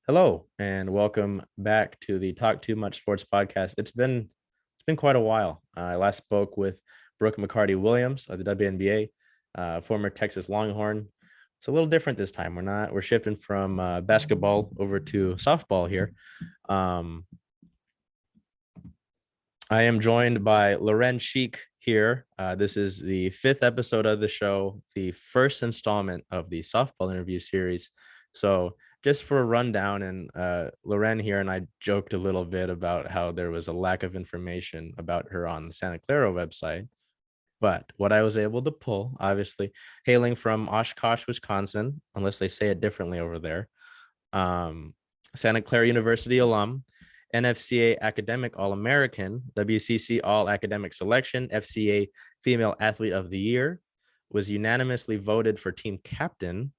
Hello and welcome back to the Talk Too Much Sports podcast. It's been quite a while. I last spoke with Brooke McCarty Williams of the WNBA, former Texas Longhorn. It's a little different this time. We're shifting from basketball over to softball here. Um, I am joined by Laurén Schiek here. This is the fifth episode of the show, the first installment of the softball interview series. So, just for a rundown, and Laurén here and I joked a little bit about how there was a lack of information about her on the Santa Clara website. But what I was able to pull, obviously, hailing from Oshkosh, Wisconsin, unless they say it differently over there, um, Santa Clara University alum, NFCA Academic All American, WCC All Academic Selection, FCA Female Athlete of the Year, was unanimously voted for team captain,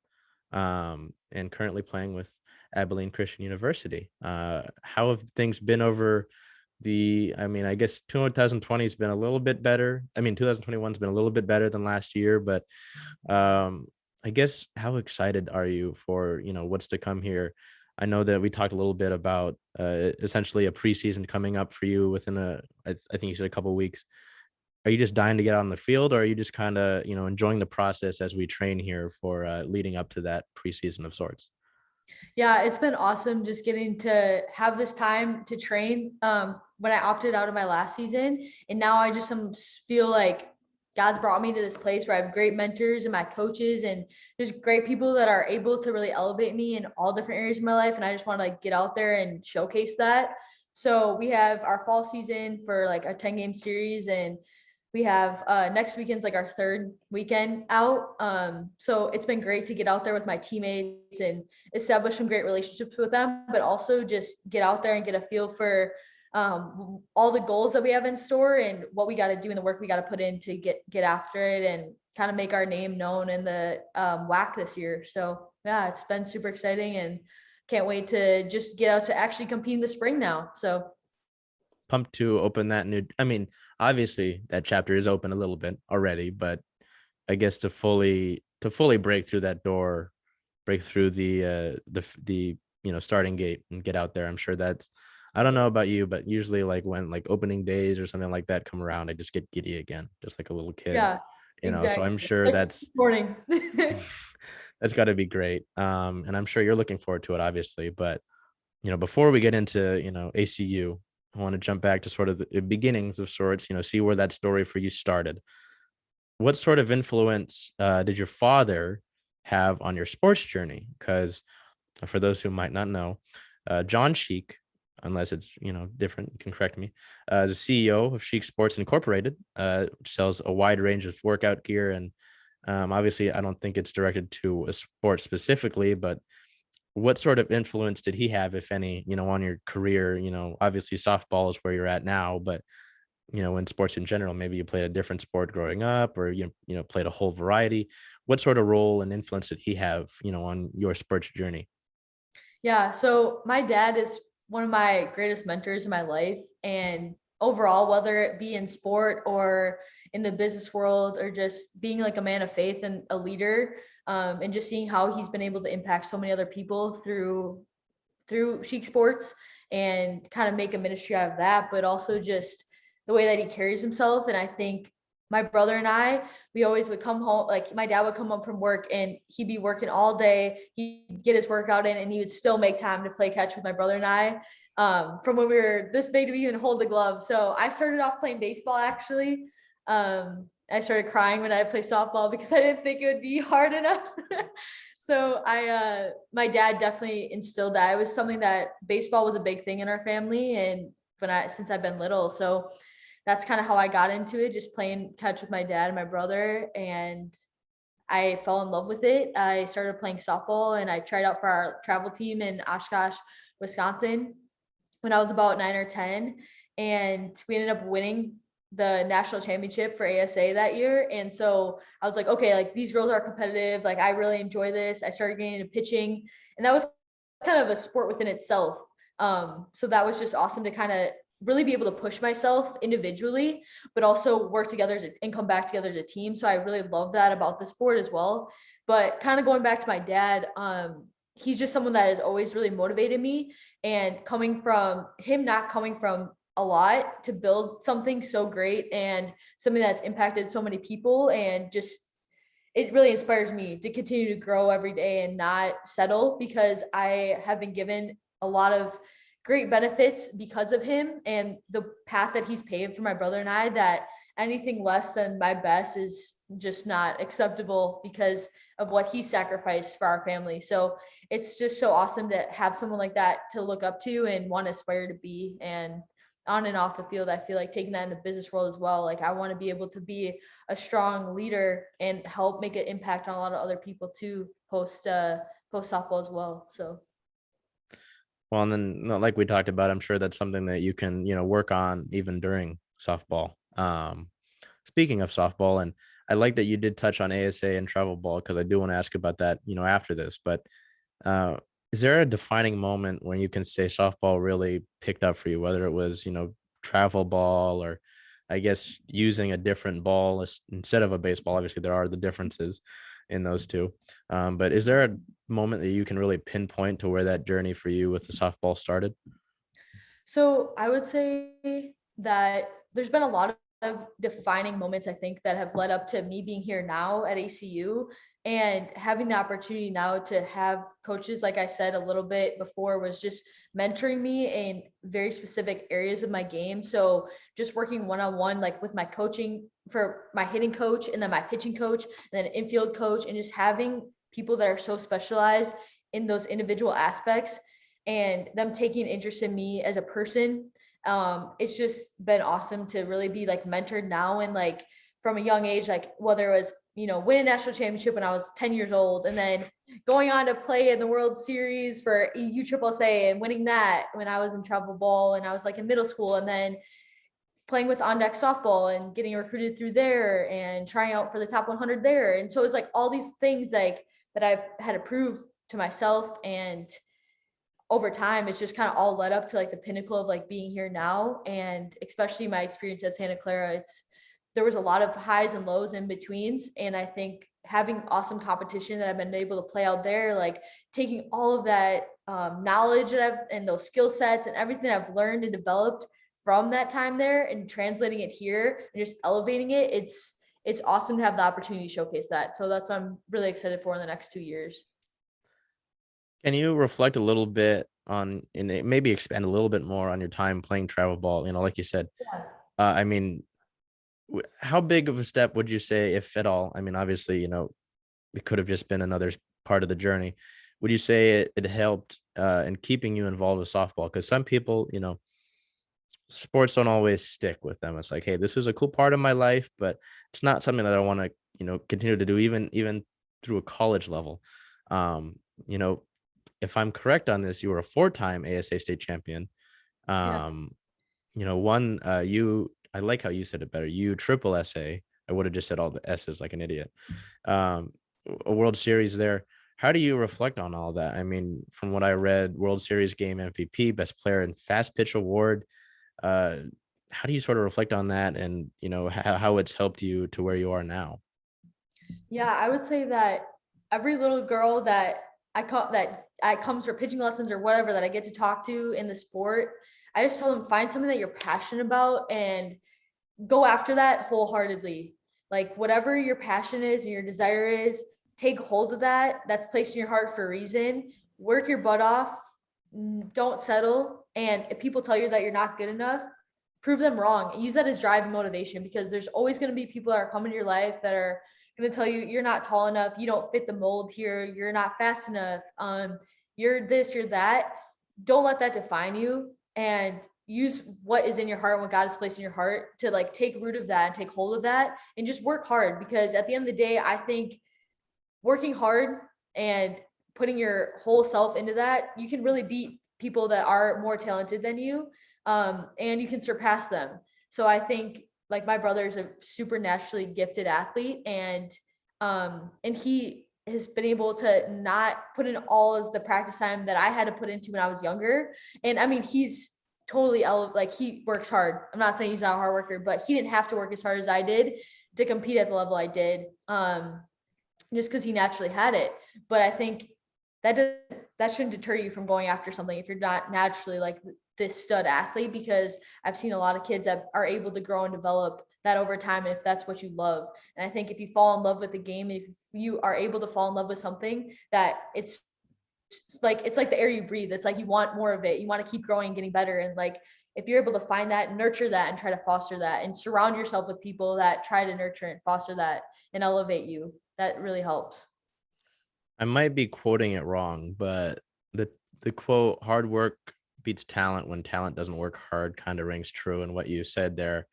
and currently playing with Abilene Christian University. How have things been over I guess 2020 has been a little bit better. 2021 has been a little bit better than last year, but I guess how excited are you for, what's to come here? I know that we talked a little bit about essentially a preseason coming up for you within I think you said a couple of weeks. Are you just dying to get on the field, or are you just kind of, enjoying the process as we train here for leading up to that preseason of sorts? Yeah, it's been awesome just getting to have this time to train. When I opted out of my last season, and now I just feel like God's brought me to this place where I have great mentors and my coaches and just great people that are able to really elevate me in all different areas of my life. And I just want to get out there and showcase that. So we have our fall season for like a 10-game series, and we have next weekend's like our third weekend out. So it's been great to get out there with my teammates and establish some great relationships with them, but also just get out there and get a feel for all the goals that we have in store and what we got to do and the work we got to put in to get after it and kind of make our name known in the WAC this year. So yeah, it's been super exciting and can't wait to just get out to actually compete in the spring now. So Pumped to open that new. Obviously that chapter is open a little bit already, but I guess to fully break through that door, break through the starting gate and get out there. I'm sure that's, I don't know about you, but usually like when like opening days or something like that come around, I just get giddy again, just like a little kid. yeah, So exactly. I'm sure Like that's this morning. that's got to be great. And I'm sure you're looking forward to it, obviously. But before we get into ACU, I want to jump back to sort of the beginnings of sorts. See where that story for you started. What sort of influence did your father have on your sports journey? Because for those who might not know, John Schiek, unless it's different, you can correct me, is a CEO of Schiek Sports Incorporated, which sells a wide range of workout gear. And obviously, I don't think it's directed to a sport specifically, but what sort of influence did he have, if any, on your career? Obviously softball is where you're at now, but in sports in general, maybe you played a different sport growing up, or played a whole variety. What sort of role and influence did he have, on your sports journey? Yeah, so my dad is one of my greatest mentors in my life. And overall, whether it be in sport or in the business world or just being like a man of faith and a leader, and just seeing how he's been able to impact so many other people through Chic Sports and kind of make a ministry out of that, but also just the way that he carries himself. And I think my brother and I, we always would come home, like my dad would come home from work and he'd be working all day. He'd get his workout in and he would still make time to play catch with my brother and I. From when we were this big to even hold the glove. So I started off playing baseball actually. I started crying when I played softball because I didn't think it would be hard enough. So my dad definitely instilled that. It was something that baseball was a big thing in our family, and since I've been little. So that's kind of how I got into it, just playing catch with my dad and my brother. And I fell in love with it. I started playing softball and I tried out for our travel team in Oshkosh, Wisconsin when I was about 9 or 10. And we ended up winning the national championship for ASA that year. And so I was like, okay, like these girls are competitive. Like I really enjoy this. I started getting into pitching, and that was kind of a sport within itself. So that was just awesome to kind of really be able to push myself individually, but also work together and come back together as a team. So I really love that about the sport as well. But kind of going back to my dad, he's just someone that has always really motivated me, and coming from him, not coming from a lot, to build something so great and something that's impacted so many people, and just it really inspires me to continue to grow every day and not settle, because I have been given a lot of great benefits because of him and the path that he's paved for my brother and I, that anything less than my best is just not acceptable because of what he sacrificed for our family. So it's just so awesome to have someone like that to look up to and want to aspire to be. And on and off the field, I feel like taking that in the business world as well. Like I want to be able to be a strong leader and help make an impact on a lot of other people too, post softball as well. So Well, and then like we talked about, I'm sure that's something that you can, work on even during softball. Speaking of softball, and I like that you did touch on ASA and travel ball, because I do want to ask about that, after this. But uh, is there a defining moment when you can say softball really picked up for you, whether it was, travel ball, or I guess using a different ball instead of a baseball? Obviously, there are the differences in those two. But is there a moment that you can really pinpoint to where that journey for you with the softball started? So I would say that there's been a lot of defining moments, I think, that have led up to me being here now at ACU and having the opportunity now to have coaches, like I said a little bit before, was just mentoring me in very specific areas of my game. So just working one-on-one, like with my coaching for my hitting coach, and then my pitching coach, and then infield coach, and just having people that are so specialized in those individual aspects and them taking interest in me as a person. It's just been awesome to really be like mentored now, and like from a young age, like whether it was, win a national championship when I was 10 years old, and then going on to play in the World Series for USSSA and winning that when I was in travel ball and I was like in middle school, and then playing with on deck softball and getting recruited through there and trying out for the top 100 there. And so it's like all these things like that I've had to prove to myself, and over time it's just kind of all led up to like the pinnacle of like being here now. And especially my experience at Santa Clara, there was a lot of highs and lows in betweens, and I think having awesome competition that I've been able to play out there, like taking all of that knowledge that and those skill sets and everything I've learned and developed from that time there and translating it here and just elevating it, it's awesome to have the opportunity to showcase that. So that's what I'm really excited for in the next 2 years. Can you reflect a little bit on, and maybe expand a little bit more on your time playing travel ball? Like you said, Yeah. I mean, how big of a step would you say, if at all? I mean, obviously, it could have just been another part of the journey. Would you say it helped in keeping you involved with softball? Because some people, sports don't always stick with them. It's like, hey, this was a cool part of my life, but it's not something that I want to, continue to do even through a college level. Um, you know, if I'm correct on this, you were a four-time ASA state champion. Yeah. Um, one you I like how you said it better. You triple SA. I would have just said all the S's like an idiot. Um, a World Series there. How do you reflect on all that? I mean, from what I read, World Series game MVP, best player in fast pitch award. Uh, how do you sort of reflect on that, and how it's helped you to where you are now? Yeah, I would say that every little girl that I comes for pitching lessons or whatever that I get to talk to in the sport, I just tell them find something that you're passionate about and go after that wholeheartedly. Like whatever your passion is and your desire is, take hold of that. That's placed in your heart for a reason. Work your butt off. Don't settle. And if people tell you that you're not good enough, prove them wrong. Use that as drive and motivation, because there's always going to be people that are coming to your life that are going to tell you you're not tall enough, you don't fit the mold here, you're not fast enough, you're this, you're that. Don't let that define you, and use what is in your heart, what God has placed in your heart, to like take root of that and take hold of that and just work hard. Because at the end of the day, I think working hard and putting your whole self into that, you can really beat people that are more talented than you, and you can surpass them. So I think like my brother is a super naturally gifted athlete, and he has been able to not put in all of the practice time that I had to put into when I was younger. And I mean, he's totally like he works hard. I'm not saying he's not a hard worker, but he didn't have to work as hard as I did to compete at the level I did, just because he naturally had it. But I think that doesn't that shouldn't deter you from going after something if you're not naturally like this stud athlete, because I've seen a lot of kids that are able to grow and develop that over time if that's what you love. And I think if you fall in love with the game, if you are able to fall in love with something, that it's like the air you breathe. It's like you want more of it. You want to keep growing and getting better. And like if you're able to find that, nurture that, and try to foster that, and surround yourself with people that try to nurture and foster that and elevate you, that really helps. I might be quoting it wrong, but the quote "hard work beats talent when talent doesn't work hard" kind of rings true in what you said there.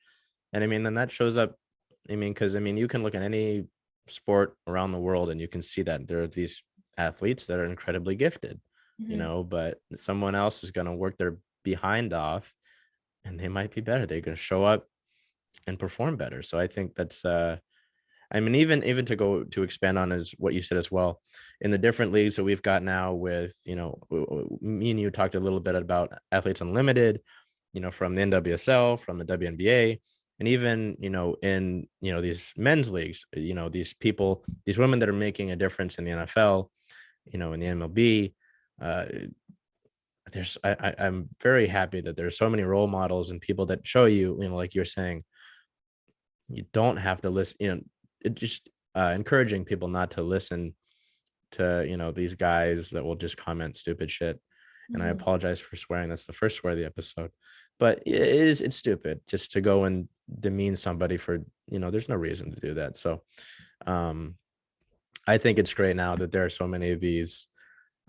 And I mean, then that shows up. I mean, because I mean, you can look at any sport around the world and you can see that there are these athletes that are incredibly gifted, Mm-hmm. but someone else is going to work their behind off and they might be better. They're going to show up and perform better. So I think that's I mean, even to go to expand on is what you said as well, in the different leagues that we've got now with, me and you talked a little bit about Athletes Unlimited, from the NWSL, from the WNBA, and even, in, these men's leagues, these women that are making a difference in the NFL, in the MLB. Uh, I'm very happy that there's so many role models and people that show you, like you're saying, you don't have to listen, it just encouraging people not to listen to, these guys that will just comment stupid shit. And I Mm-hmm. apologize for swearing. That's the first swear of the episode, but it's stupid just to go and demean somebody for, there's no reason to do that. So um I think it's great now that there are so many of these.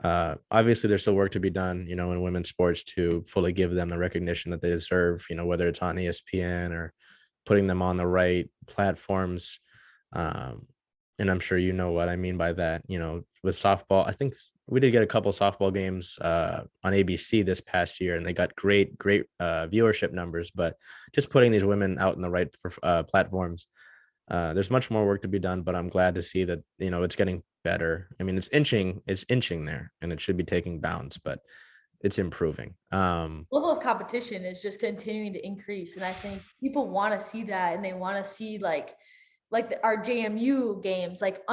Obviously there's still work to be done, in women's sports to fully give them the recognition that they deserve, whether it's on ESPN or putting them on the right platforms. Um, and I'm sure you know what I mean by that. With softball, I think we did get a couple softball games on ABC this past year, and they got great viewership numbers. But just putting these women out in the right platforms, there's much more work to be done. But I'm glad to see that it's getting better. I mean, it's inching there, and it should be taking bounds, but it's improving. Level of competition is just continuing to increase, and I think people want to see that, and they want to see our JMU games, like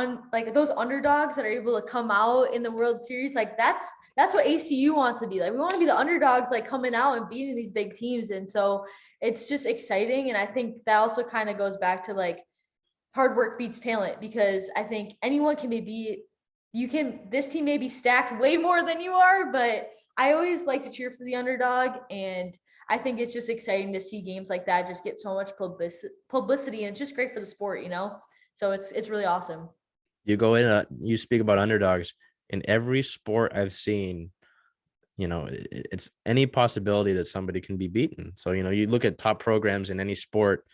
those underdogs that are able to come out in the World Series. Like that's what ACU wants to be. Like we want to be the underdogs, like coming out and beating these big teams. And so it's just exciting. And I think that also kind of goes back to like hard work beats talent, because I think anyone can be this team may be stacked way more than you are, but I always like to cheer for the underdog. And I think it's just exciting to see games like that just get so much publicity, and it's just great for the sport, So it's really awesome. You go in, you speak about underdogs in every sport I've seen. It's any possibility that somebody can be beaten. So, you look at top programs in any sport,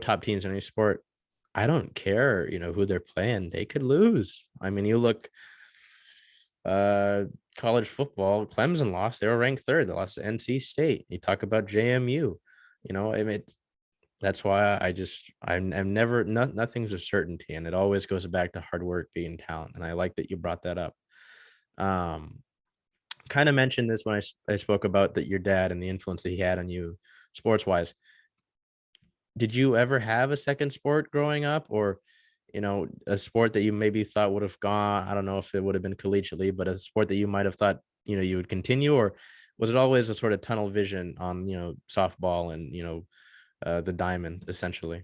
top teams in any sport. I don't care, who they're playing. They could lose. I mean, you look, uh, college football, Clemson lost. They were ranked third. They lost to NC State. You talk about JMU, I mean, that's why I'm never, nothing's a certainty. And it always goes back to hard work being talent. And I like that you brought that up. Um, Kind of mentioned this when I spoke about that your dad and the influence that he had on you sports wise. Did you ever have a second sport growing up, or a sport that you maybe thought would have gone, I don't know if it would have been collegiately, but a sport that you might have thought you would continue, or was it always a sort of tunnel vision on softball and the diamond essentially?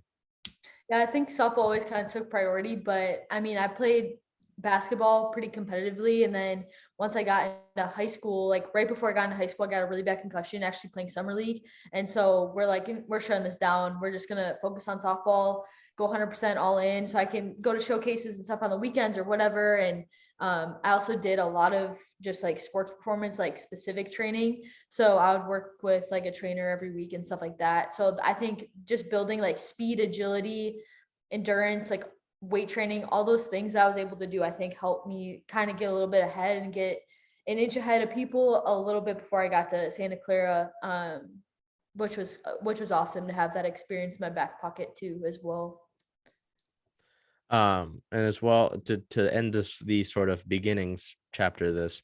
Yeah, I think softball always kind of took priority, but I mean, I played basketball pretty competitively. And then once I got into high school, like right before I got into high school, I got a really bad concussion actually playing summer league. And so we're like, we're shutting this down. We're just going to focus on softball, go 100% all in so I can go to showcases and stuff on the weekends or whatever. And I also did a lot of just like sports performance, like specific training. So I would work with like a trainer every week and stuff like that. So I think just building like speed, agility, endurance, like weight training, all those things that I was able to do, I think helped me kind of get a little bit ahead and get an inch ahead of people a little bit before I got to Santa Clara, which was awesome to have that experience in my back pocket too, as well. And as well, to end the sort of beginnings chapter of this,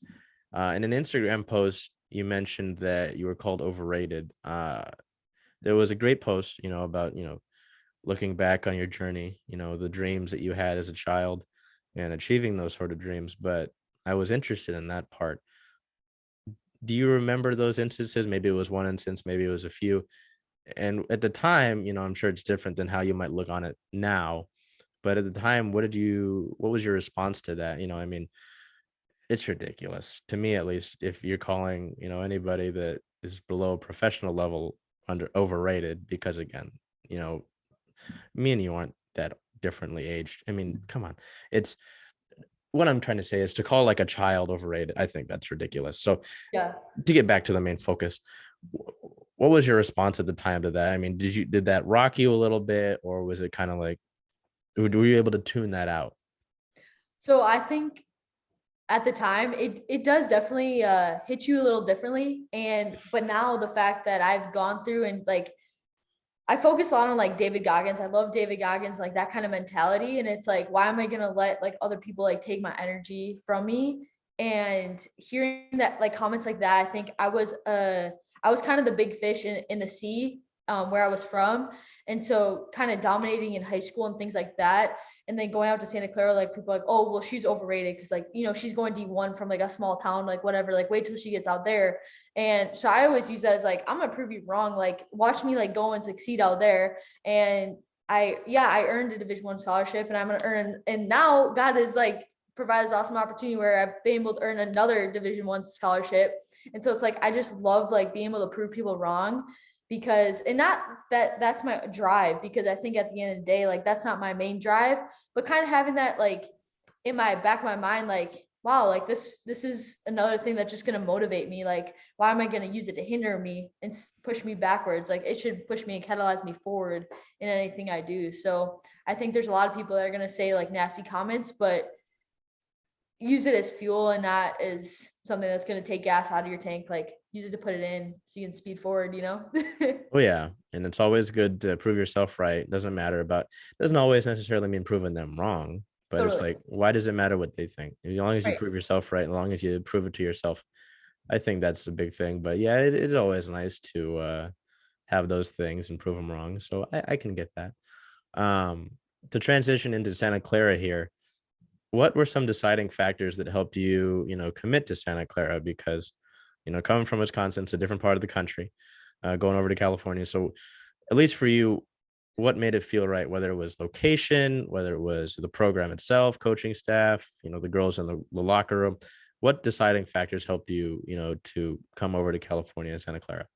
in an Instagram post you mentioned that you were called overrated. There was a great post about looking back on your journey, the dreams that you had as a child and achieving those sort of dreams. But I was interested in that part. do you remember those instances? Maybe it was one instance, maybe it was a few. And at the time, I'm sure it's different than how you might look on it now. But at the time, what was your response to that? I mean, it's ridiculous to me, at least, if you're calling, anybody that is below professional level under overrated, because again, you know, me and you aren't that differently aged. I mean, come on. It's what I'm trying to say is to call like a child overrated. I think that's ridiculous. So Yeah. to get back to the main focus, what was your response at the time to that? I mean, did that rock you a little bit, or was it kind of like, were you able to tune that out? So I think at the time it does definitely hit you a little differently. But now the fact that I've gone through and like I focus a lot on like David Goggins. I love David Goggins, like that kind of mentality. And it's like, why am I gonna let like other people like take my energy from me? And hearing that like comments like that, I think I was kind of the big fish in the sea, where I was from. And so kind of dominating in high school and things like that. And then going out to Santa Clara, like people are like, oh, well, she's overrated because like, she's going D1 from like a small town, like whatever, like wait till she gets out there. And so I always use that as like, I'm gonna prove you wrong. Like watch me like go and succeed out there. And I earned a Division I scholarship, and I'm gonna earn, and now God is like provides awesome opportunity where I've been able to earn another Division I scholarship. And so it's like, I just love like being able to prove people wrong, because, and not that that's my drive, because I think at the end of the day, like that's not my main drive, but kind of having that like in my back of my mind, like, wow, like this is another thing that's just going to motivate me. Like, why am I going to use it to hinder me and push me backwards? Like it should push me and catalyze me forward in anything I do. So I think there's a lot of people that are going to say like nasty comments, but use it as fuel and not as something that's going to take gas out of your tank. Like use it to put it in so you can speed forward, Oh yeah, and it's always good to prove yourself right. Doesn't always necessarily mean proving them wrong, but it's Totally. like, why does it matter what they think? As long as you Right. prove yourself right, as long as you prove it to yourself, I think that's the big thing. But yeah, it's always nice to have those things and prove them wrong. So I can get that. Um, to transition into Santa Clara here, what were some deciding factors that helped you, commit to Santa Clara? Because, coming from Wisconsin, it's a different part of the country, going over to California. So, at least for you, what made it feel right? Whether it was location, whether it was the program itself, coaching staff, the girls in the locker room, what deciding factors helped you, to come over to California and Santa Clara?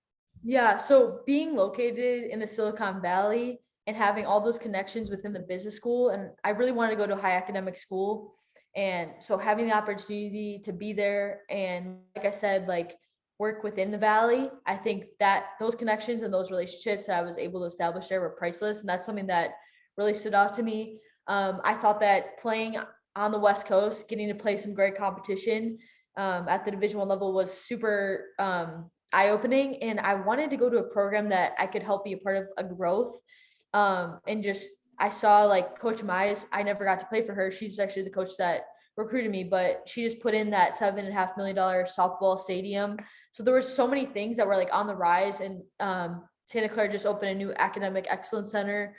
Yeah. So being located in the Silicon Valley and having all those connections within the business school, and I really wanted to go to a high academic school. And so having the opportunity to be there and, like I said, like work within the Valley, I think that those connections and those relationships that I was able to establish there were priceless. And that's something that really stood out to me. I thought that playing on the West Coast, getting to play some great competition at the Division I level was super eye-opening, and I wanted to go to a program that I could help be a part of a growth. And just I saw like Coach Mize. I never got to play for her. She's actually the coach that recruited me, but she just put in that $7.5 million softball stadium. So there were so many things that were like on the rise, and Santa Clara just opened a new academic excellence center.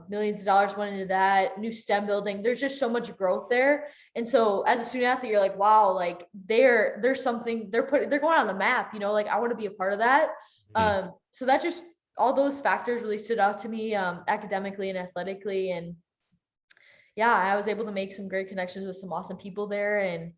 Millions of dollars went into that new STEM building. There's just so much growth there. And so as a student athlete, you're like, wow, like there's something they're going on the map, like I want to be a part of that. Mhm. So that just all those factors really stood out to me, academically and athletically. And yeah, I was able to make some great connections with some awesome people there. And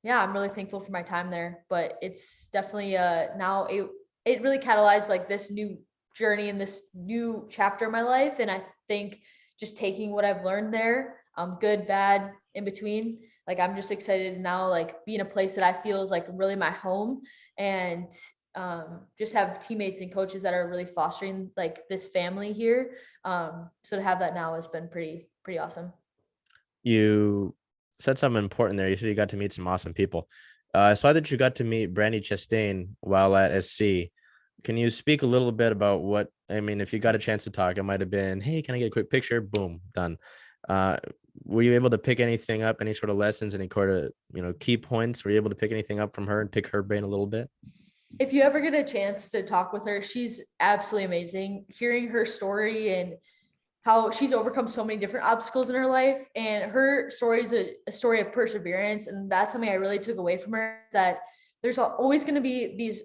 yeah, I'm really thankful for my time there. But it's definitely now it really catalyzed like this new journey and this new chapter in my life. And I think just taking what I've learned there, good, bad, in between, like I'm just excited to now like be in a place that I feel is like really my home. And just have teammates and coaches that are really fostering like this family here. So to have that now has been pretty awesome. You said something important there. You said you got to meet some awesome people. I saw that you got to meet Brandy Chastain while at SC. Can you speak a little bit about what, I mean, if you got a chance to talk, it might have been, hey, can I get a quick picture? Boom, done. Uh, were you able to pick anything up, any sort of lessons, any sort of, key points? Were you able to pick anything up from her and pick her brain a little bit? If you ever get a chance to talk with her, she's absolutely amazing. Hearing her story and how she's overcome so many different obstacles in her life, and her story is a story of perseverance. And that's something I really took away from her, that there's always going to be these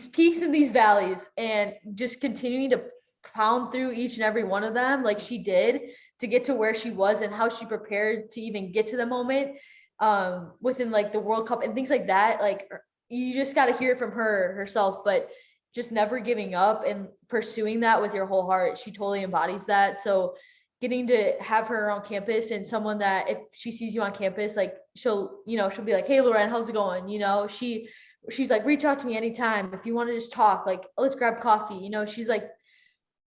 peaks and these valleys, and just continuing to pound through each and every one of them like she did to get to where she was, and how she prepared to even get to the moment within like the World Cup and things like that. Like, you just got to hear it from her herself, but just never giving up and pursuing that with your whole heart. She totally embodies that. So getting to have her on campus, and someone that if she sees you on campus, like she'll be like, hey, Laurén, how's it going? She's like, reach out to me anytime. If you want to just talk, like, let's grab coffee. She's like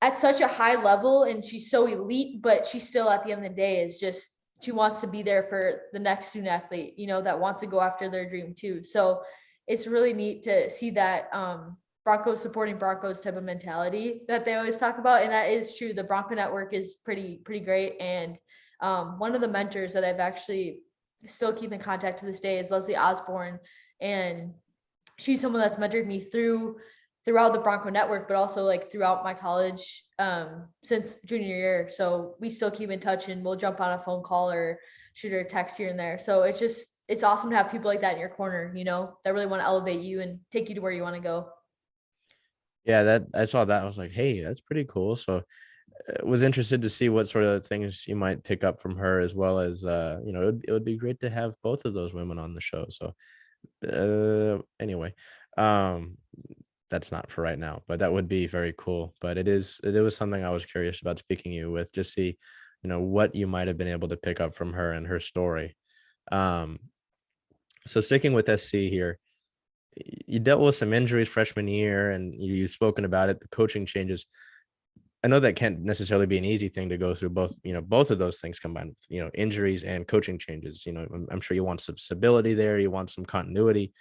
at such a high level, and she's so elite, but she still at the end of the day is just, she wants to be there for the next student athlete, that wants to go after their dream too. So it's really neat to see that Broncos supporting Broncos type of mentality that they always talk about. And that is true. The Bronco Network is pretty great. And one of the mentors that I've actually still keep in contact to this day is Leslie Osborne. And she's someone that's mentored me throughout the Bronco Network, but also like throughout my college since junior year. So we still keep in touch, and we'll jump on a phone call or shoot her a text here and there. So it's awesome to have people like that in your corner, that really want to elevate you and take you to where you want to go. Yeah, that I saw that. I was like, hey, that's pretty cool. So was interested to see what sort of things you might pick up from her, as well as it would be great to have both of those women on the show. So anyway, that's not for right now, but that would be very cool. But it was something I was curious about speaking to you with, just see what you might have been able to pick up from her and her story. So sticking with SC here, you dealt with some injuries freshman year, and you've spoken about it, the coaching changes. I know that can't necessarily be an easy thing to go through, both of those things combined with, injuries and coaching changes. I'm sure you want some stability there. You want some continuity.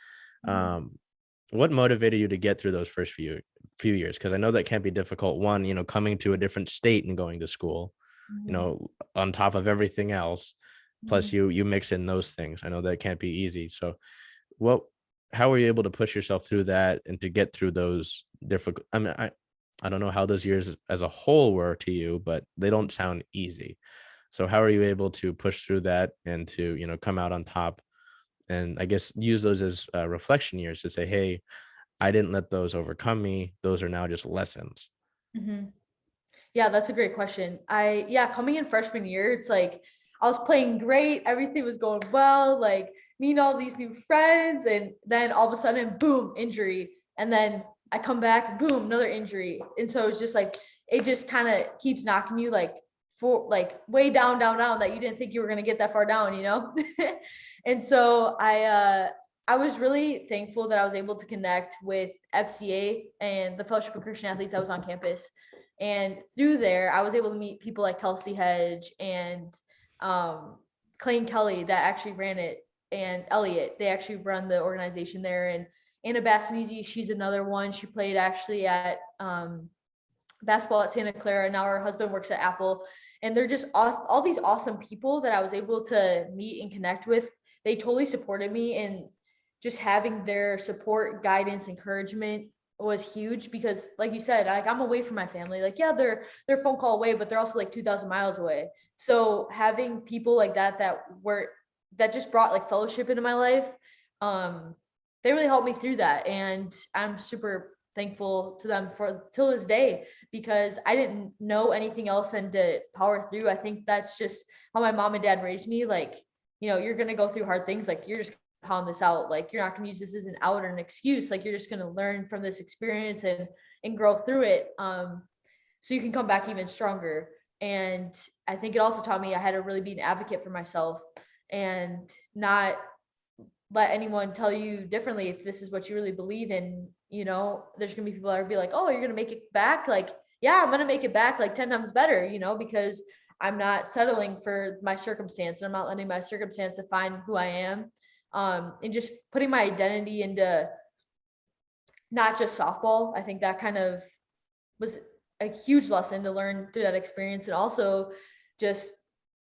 What motivated you to get through those first few years? Because I know that can't be difficult. One, coming to a different state and going to school, on top of everything else, plus you mix in those things. I know that can't be easy. So how were you able to push yourself through that and to get through those difficult? I mean, I don't know how those years as a whole were to you, but they don't sound easy. So how are you able to push through that and to, come out on top, and I guess use those as reflection years to say, hey, I didn't let those overcome me. Those are now just lessons. Mm-hmm. Yeah, that's a great question. Coming in freshman year, it's like I was playing great. Everything was going well, like meeting all these new friends. And then all of a sudden, boom, injury. And then I come back, boom, another injury. And so it's just like, it just kind of keeps knocking you like way down, that you didn't think you were going to get that far down, And so I was really thankful that I was able to connect with FCA and the Fellowship of Christian Athletes that was on campus. And through there, I was able to meet people like Kelsey Hedge and Clayton Kelly that actually ran it, and Elliot. They actually run the organization there. And Anna Bassanese, she's another one. She played actually at basketball at Santa Clara. Now her husband works at Apple. And they're just all these awesome people that I was able to meet and connect with. They totally supported me, and just having their support, guidance, encouragement was huge, because like you said, like I'm away from my family. Like, yeah, they're a phone call away, but they're also like 2,000 miles away. So having people like that just brought like fellowship into my life, they really helped me through that. And I'm super thankful to them till this day, because I didn't know anything else than to power through. I think that's just how my mom and dad raised me. Like, you're going to go through hard things. Like, you're just pound this out. Like, you're not going to use this as an out or an excuse. Like, you're just going to learn from this experience and grow through it. So you can come back even stronger. And I think it also taught me I had to really be an advocate for myself and not let anyone tell you differently. If this is what you really believe in, there's gonna be people that will be like, oh, you're gonna make it back. Like, yeah, I'm gonna make it back like 10 times better, because I'm not settling for my circumstance, and I'm not letting my circumstance define who I am. And just putting my identity into not just softball. I think that kind of was a huge lesson to learn through that experience. And also just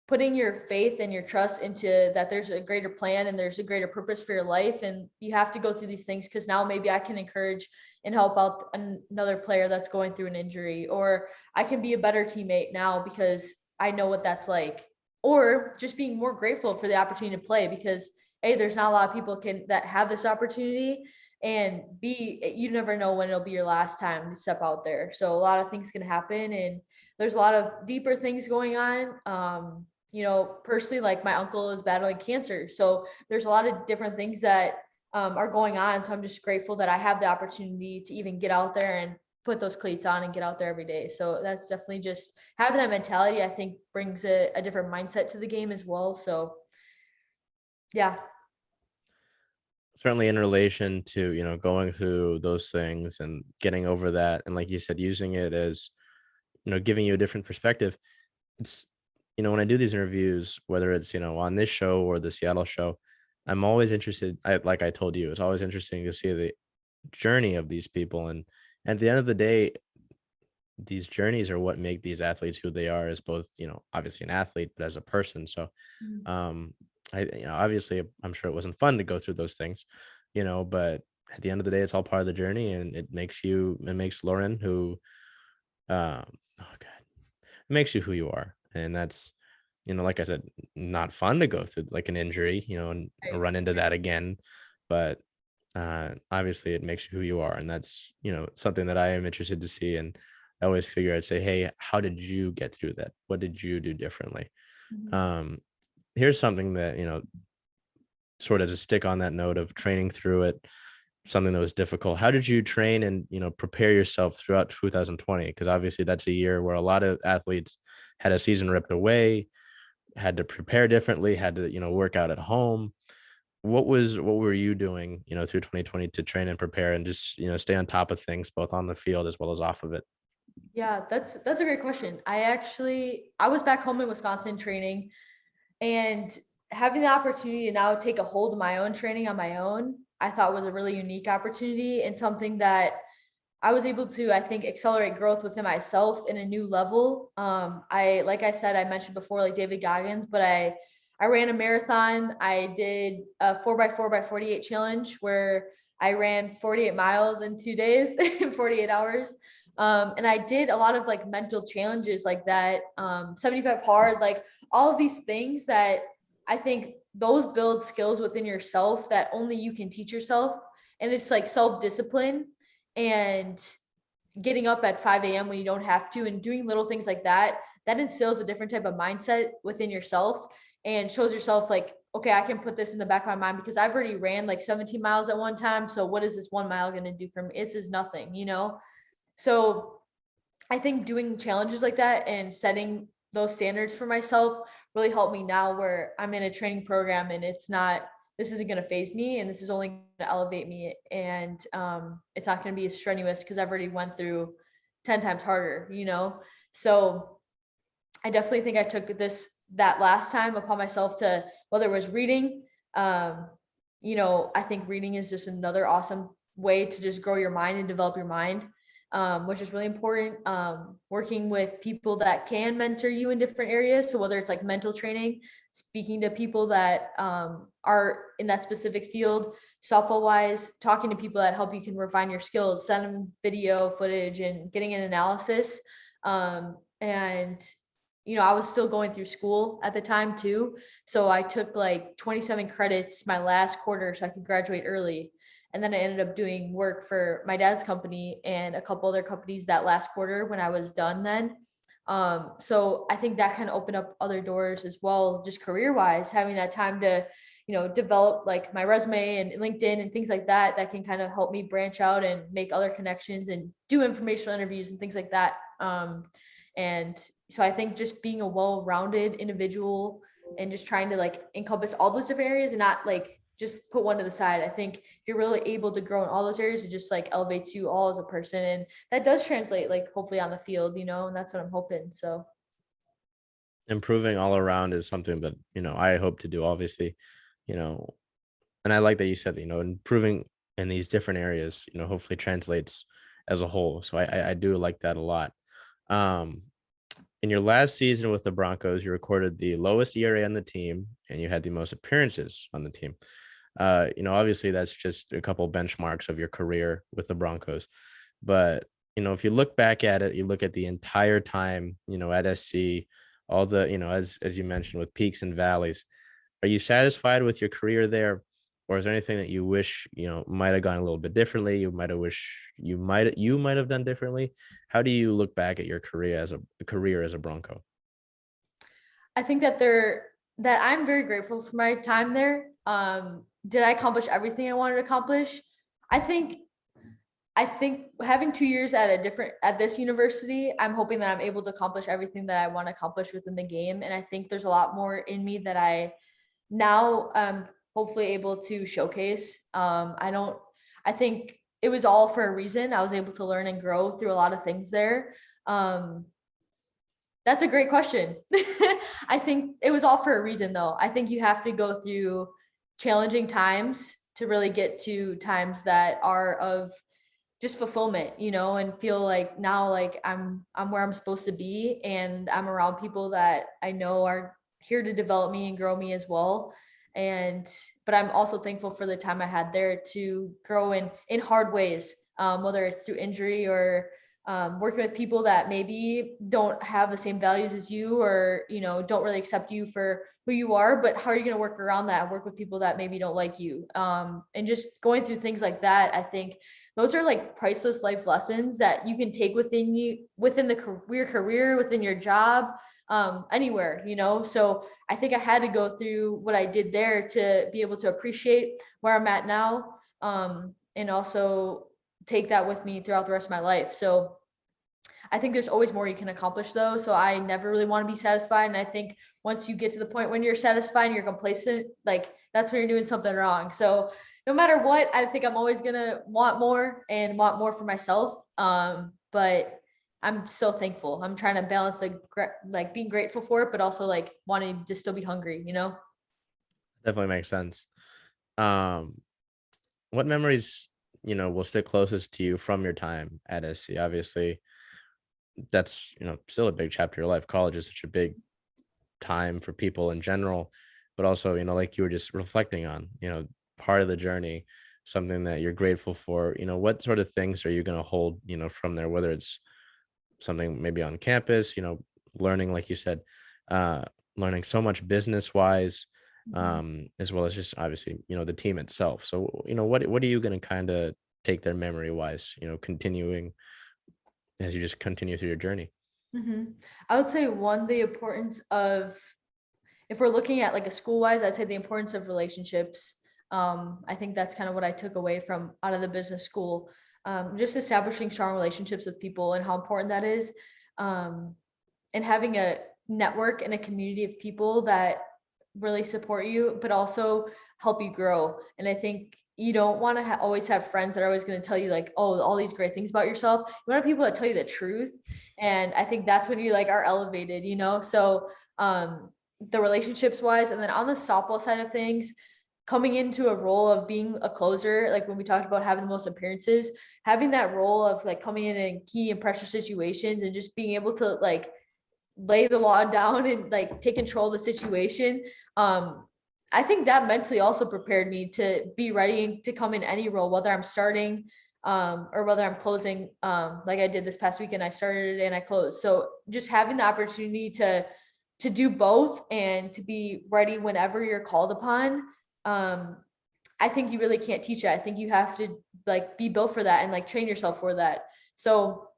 putting your faith and your trust into that there's a greater plan and there's a greater purpose for your life. And you have to go through these things, because now maybe I can encourage and help out another player that's going through an injury, or I can be a better teammate now because I know what that's like, or just being more grateful for the opportunity to play, because A, there's not a lot of people that have this opportunity, and B, you never know when it'll be your last time to step out there. So a lot of things can happen, and there's a lot of deeper things going on. Personally, like my uncle is battling cancer. So there's a lot of different things that are going on. So I'm just grateful that I have the opportunity to even get out there and put those cleats on and get out there every day. So that's definitely just having that mentality, I think brings a different mindset to the game as well. So yeah. Certainly in relation to, going through those things and getting over that. And like you said, using it as, giving you a different perspective. It's, when I do these interviews, whether it's, on this show or the Seattle show, I'm always interested. Like I told you, it's always interesting to see the journey of these people. And at the end of the day, these journeys are what make these athletes who they are, as both, obviously an athlete, but as a person. So, Mhm. obviously I'm sure it wasn't fun to go through those things, but at the end of the day, it's all part of the journey, and it makes Laurén who, oh God, it makes you who you are. And that's, like I said, not fun to go through like an injury, and Right. run into that again. But obviously it makes you who you are. And that's, something that I am interested to see. And I always figure I'd say, hey, how did you get through that? What did you do differently? Mhm. Um, Here's something that, sort of to stick on that note of training through it, something that was difficult. How did you train and, prepare yourself throughout 2020? Because obviously that's a year where a lot of athletes had a season ripped away, had to prepare differently, had to, work out at home. What were you doing, through 2020 to train and prepare and just, stay on top of things both on the field as well as off of it? Yeah, that's a great question. I was back home in Wisconsin training, and having the opportunity to now take a hold of my own training on my own, I thought was a really unique opportunity and something that I was able to, I think, accelerate growth within myself in a new level. Like I said, I mentioned before, like David Goggins, but I ran a marathon. I did a 4x4x48 challenge where I ran 48 miles in 2 days in 48 hours. And I did a lot of like mental challenges like that, 75 hard, like all of these things that I think those build skills within yourself that only you can teach yourself. And it's like self-discipline and getting up at 5 a.m. when you don't have to, and doing little things like that, that instills a different type of mindset within yourself and shows yourself like, okay, I can put this in the back of my mind because I've already ran like 17 miles at one time. So what is this 1 mile going to do for me? This is nothing. So I think doing challenges like that and setting those standards for myself really helped me now where I'm in a training program and this isn't going to phase me, and this is only going to elevate me. And it's not going to be as strenuous because I've already went through 10 times harder. So I definitely think I took that last time upon myself to, whether it was reading, I think reading is just another awesome way to just grow your mind and develop your mind, which is really important. Working with people that can mentor you in different areas. So whether it's like mental training, speaking to people that are in that specific field, softball wise, talking to people that help you can refine your skills, send them video footage and getting an analysis. And I was still going through school at the time too. So I took like 27 credits my last quarter so I could graduate early. And then I ended up doing work for my dad's company and a couple other companies that last quarter when I was done then. So I think that kind of opened up other doors as well, just career wise, having that time to, develop like my resume and LinkedIn and things like that, that can kind of help me branch out and make other connections and do informational interviews and things like that. And so I think just being a well-rounded individual and just trying to like encompass all those different areas and not like just put one to the side. I think if you're really able to grow in all those areas, it just like elevates you all as a person. And that does translate like hopefully on the field, and that's what I'm hoping. So Improving all around is something that, I hope to do, obviously, you know, and I like that you said, improving in these different areas, hopefully translates as a whole. So I do like that a lot. Um, in your last season with the Broncos, you recorded the lowest ERA on the team and you had the most appearances on the team. Obviously that's just a couple benchmarks of your career with the Broncos. But, if you look back at it, you look at the entire time, at SC, all the, as you mentioned, with peaks and valleys. are you satisfied with your career there? Or is there anything that you wish, might have gone a little bit differently? You might have wish you might have done differently. How do you look back at your career as a Bronco? I think that I'm very grateful for my time there. Did I accomplish everything I wanted to accomplish? I think I think having 2 years at this university, I'm hoping that I'm able to accomplish everything that I want to accomplish within the game. And I think there's a lot more in me that I now hopefully able to showcase. I think it was all for a reason. I was able to learn and grow through a lot of things there. Um, that's a great question. I think it was all for a reason, though. I think you have to go through challenging times to really get to times that are of just fulfillment, and feel like now like I'm where I'm supposed to be, and I'm around people that I know are here to develop me and grow me as well. And but I'm also thankful for the time I had there to grow in hard ways, whether it's through injury or working with people that maybe don't have the same values as you, or don't really accept you for who you are. But how are you going to work around that and work with people that maybe don't like you, and just going through things like that. I think those are like priceless life lessons that you can take within you, within your career, within your job, anywhere. So I think I had to go through what I did there to be able to appreciate where I'm at now, and also take that with me throughout the rest of my life. So I think there's always more you can accomplish, though. So I never really want to be satisfied. And I think once you get to the point when you're satisfied and you're complacent, like that's when you're doing something wrong. So no matter what, I think I'm always gonna want more and want more for myself. But I'm so thankful. I'm trying to balance like being grateful for it, but also like wanting to still be hungry. Definitely makes sense. Um, what memories, will stick closest to you from your time at SC? Obviously, that's, still a big chapter of your life. College is such a big time for people in general, but also, like you were just reflecting on, part of the journey, something that you're grateful for. What sort of things are you going to hold, from there, whether it's something maybe on campus, learning, like you said, uh, learning so much business wise, Mhm. as well as just obviously, the team itself. So, what are you going to kind of take their memory wise, continuing as you just continue through your journey? Mhm. I would say the importance of, if we're looking at like a school wise, I'd say the importance of relationships. I think that's kind of what I took away from out of the business school. Just establishing strong relationships with people and how important that is. Um, and having a network and a community of people that really support you, but also help you grow. And I think you don't want to always have friends that are always going to tell you like, oh, all these great things about yourself. You want people that tell you the truth. And I think that's when you like are elevated. So the relationships wise, and then on the softball side of things, coming into a role of being a closer, like when we talked about having the most appearances, having that role of like coming in key and pressure situations and just being able to like lay the law down and like take control of the situation. I think that mentally also prepared me to be ready to come in any role, whether I'm starting or whether I'm closing. Like I did this past weekend, I started and I closed. So just having the opportunity to do both and to be ready whenever you're called upon. Um, I think you really can't teach it. I think you have to like be built for that and like train yourself for that. So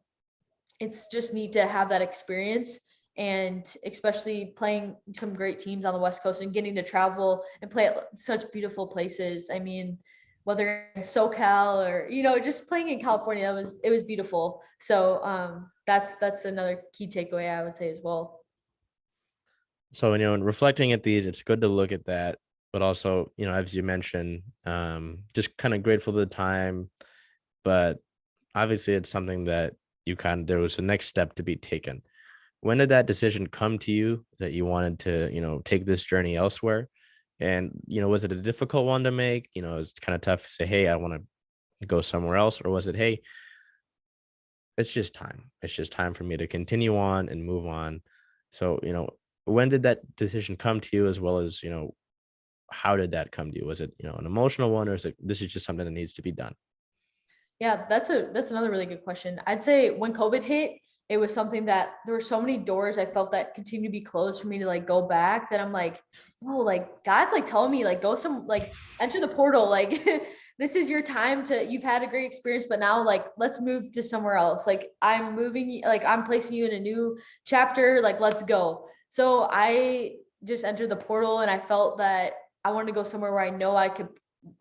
it's just neat to have that experience, and especially playing some great teams on the West Coast and getting to travel and play at such beautiful places. I mean, whether in SoCal or just playing in California, it was beautiful. So that's another key takeaway I would say as well. So, in reflecting at these, it's good to look at that, but also, as you mentioned, just kind of grateful for the time, but obviously it's something that there was a next step to be taken. When did that decision come to you that you wanted to, take this journey elsewhere? And, was it a difficult one to make? It's kind of tough to say, hey, I want to go somewhere else, or was it, hey, it's just time. It's just time for me to continue on and move on. So, when did that decision come to you, as well as, how did that come to you? Was it, an emotional one, or is it this is just something that needs to be done? Yeah, that's another really good question. I'd say when COVID hit, it was something that there were so many doors I felt that continue to be closed for me to like go back, that I'm like, oh, like God's like telling me like go some like enter the portal, like this is your time to, you've had a great experience, but now like let's move to somewhere else. Like I'm moving, like I'm placing you in a new chapter, like let's go. So I just entered the portal, and I felt that I wanted to go somewhere where I know I could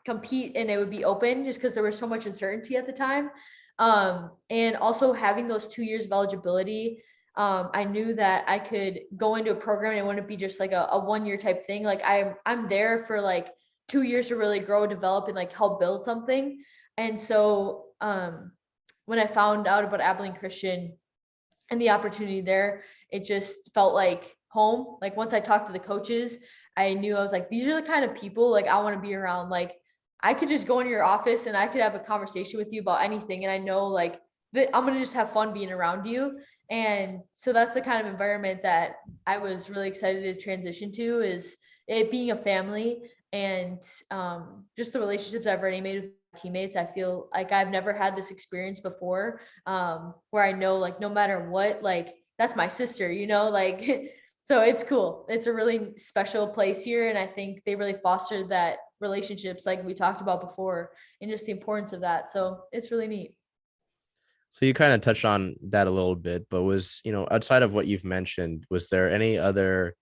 compete and it would be open, just because there was so much uncertainty at the time. And also having those 2 years of eligibility, I knew that I could go into a program and it wouldn't be just like a 1 year type thing. Like I'm there for like 2 years to really grow, develop, and like help build something. And so when I found out about Abilene Christian and the opportunity there, it just felt like home. Like once I talked to the coaches, I knew, I was like, these are the kind of people like I want to be around. Like I could just go into your office and I could have a conversation with you about anything, and I know like that I'm gonna just have fun being around you. And so that's the kind of environment that I was really excited to transition to, is it being a family. And just the relationships I've already made with teammates, I feel like I've never had this experience before, where I know like no matter what, like that's my sister, like so it's cool. It's a really special place here, and I think they really foster that relationships like we talked about before, and just the importance of that. So it's really neat. So you kind of touched on that a little bit, but was, outside of what you've mentioned, were there any other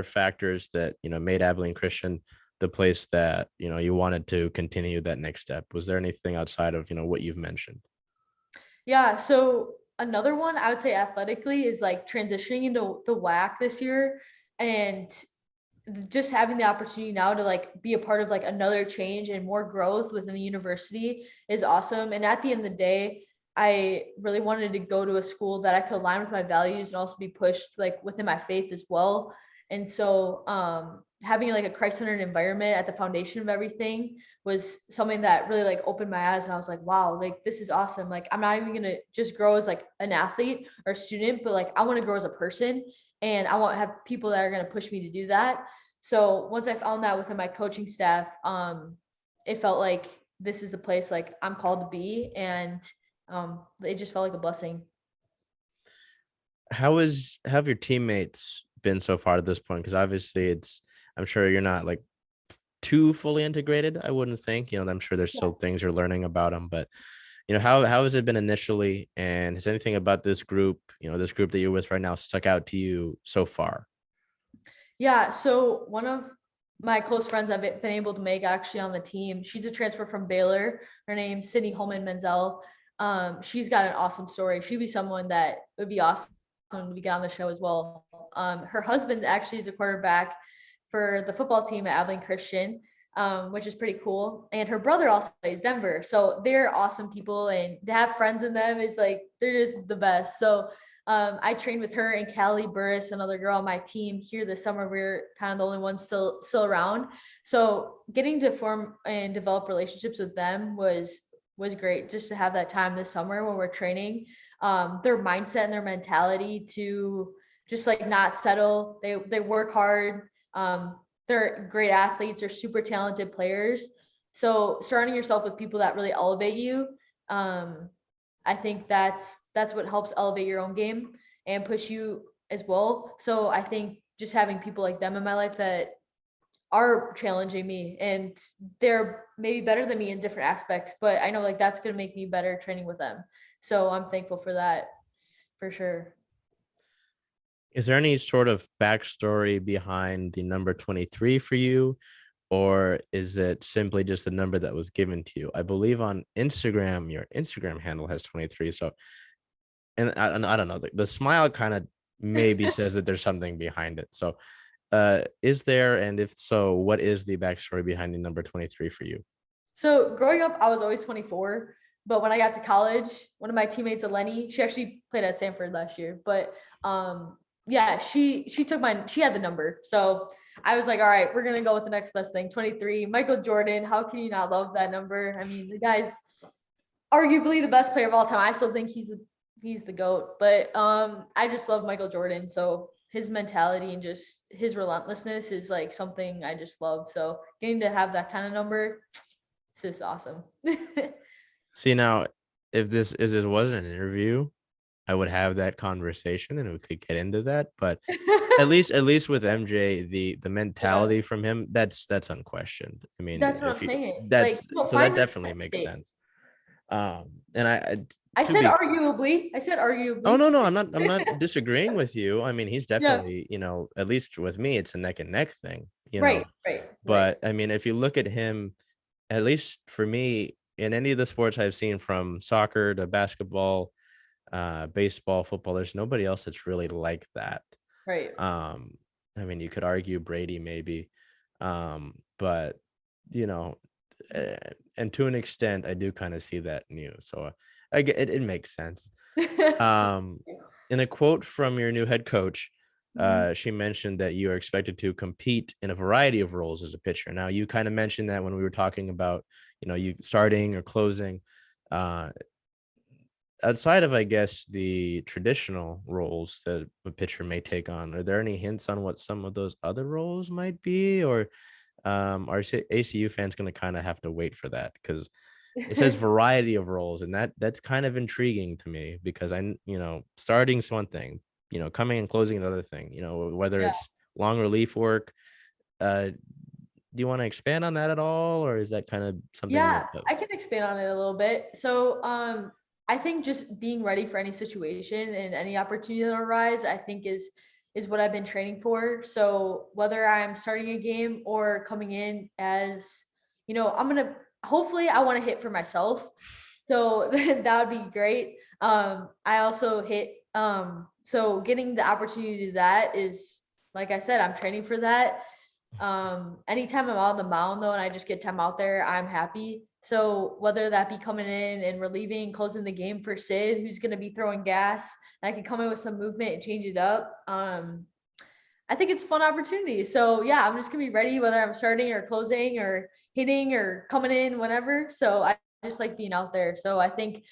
factors that, made Abilene Christian the place that, you wanted to continue that next step? Was there anything outside of, what you've mentioned? Yeah, so another one I would say athletically is like transitioning into the WAC this year, and just having the opportunity now to like be a part of like another change and more growth within the university is awesome. And at the end of the day, I really wanted to go to a school that I could align with my values and also be pushed like within my faith as well. And so having like a Christ-centered environment at the foundation of everything was something that really like opened my eyes, and I was like, wow, like this is awesome. Like I'm not even gonna just grow as like an athlete or student, but like I want to grow as a person, and I want to have people that are going to push me to do that. So once I found that within my coaching staff, it felt like this is the place like I'm called to be, and it just felt like a blessing. How have your teammates been so far at this point? Because obviously I'm sure you're not like too fully integrated, I wouldn't think. I'm sure there's Yeah. still things you're learning about them, but how has it been initially? And has anything about this group that you're with right now stuck out to you so far? Yeah. So one of my close friends I've been able to make actually on the team, she's a transfer from Baylor. Her name's Sydney Holman Menzel. She's got an awesome story. She'd be someone that would be awesome to get on the show as well. Her husband actually is a quarterback for the football team at Abilene Christian, which is pretty cool. And her brother also plays Denver. So they're awesome people, and to have friends in them is like, they're just the best. So I trained with her and Callie Burris, another girl on my team here this summer. We're kind of the only ones still around. So getting to form and develop relationships with them was great, just to have that time this summer when we're training. Their mindset and their mentality to just like not settle. They work hard. They're great athletes. They're super talented players. So surrounding yourself with people that really elevate you, I think that's what helps elevate your own game and push you as well. So I think just having people like them in my life that are challenging me, and they're maybe better than me in different aspects, but I know like that's going to make me better training with them. So I'm thankful for that, for sure. Is there any sort of backstory behind the number 23 for you? Or is it simply just a number that was given to you? I believe on Instagram, your Instagram handle has 23. So, and I don't know, the smile kind of maybe says that there's something behind it. So, is there, and if so, what is the backstory behind the number 23 for you? So growing up, I was always 24. But when I got to college, one of my teammates, Eleni, she actually played at Stanford last year. But yeah, she took mine. She had the number. So I was like, all right, we're gonna go with the next best thing. 23. Michael Jordan. How can you not love that number? I mean, the guy's arguably the best player of all time. I still think he's the GOAT. But I just love Michael Jordan. So his mentality and just his relentlessness is like something I just love. So getting to have that kind of number, it's just awesome. See, now, if this wasn't an interview, I would have that conversation and we could get into that. But at least with MJ, the Yeah, mentality from him, that's unquestioned. I mean, that's what I'm if you saying. Like, that's no, so that find your definitely makes mistake. sense. And I I to said be arguably. I said Oh arguably. no, I'm not disagreeing with you. I mean, he's Yeah. definitely, at least with me, it's a neck and neck thing, Right, right, right. But I mean, if you look at him, at least for me, in any of the sports I've seen from soccer to basketball, baseball, football, there's nobody else that's really like that. Right. Um, I mean, you could argue Brady maybe, but you know, uh, and to an extent, I do kind of see that in you. So I get it. It makes sense. Um, in a quote from your new head coach, Mhm. she mentioned that you are expected to compete in a variety of roles as a pitcher. Now, you kind of mentioned that when we were talking about, you starting or closing. Uh, Outside of, I guess, the traditional roles that a pitcher may take on, are there any hints on what some of those other roles might be, or are ACU fans going to kind of have to wait for that? Because it says variety of roles, and that's kind of intriguing to me because starting's one thing, coming and closing another thing. Whether Yeah. it's long relief work. Do you want to expand on that at all, or is that kind of something Yeah, that? I can expand on it a little bit. So, I think just being ready for any situation and any opportunity that arise, I think is what I've been training for. So whether I'm starting a game or coming in as, I'm gonna hopefully I want to hit for myself. So that would be great. I also hit so getting the opportunity to do that is like I said, I'm training for that. Anytime I'm on the mound though, and I just get time out there, I'm happy. So whether that be coming in and relieving, closing the game for Sid, who's going to be throwing gas, and I can come in with some movement and change it up. I think it's a fun opportunity. So yeah, I'm just gonna be ready whether I'm starting or closing or hitting or coming in, whenever. So I just like being out there. So I think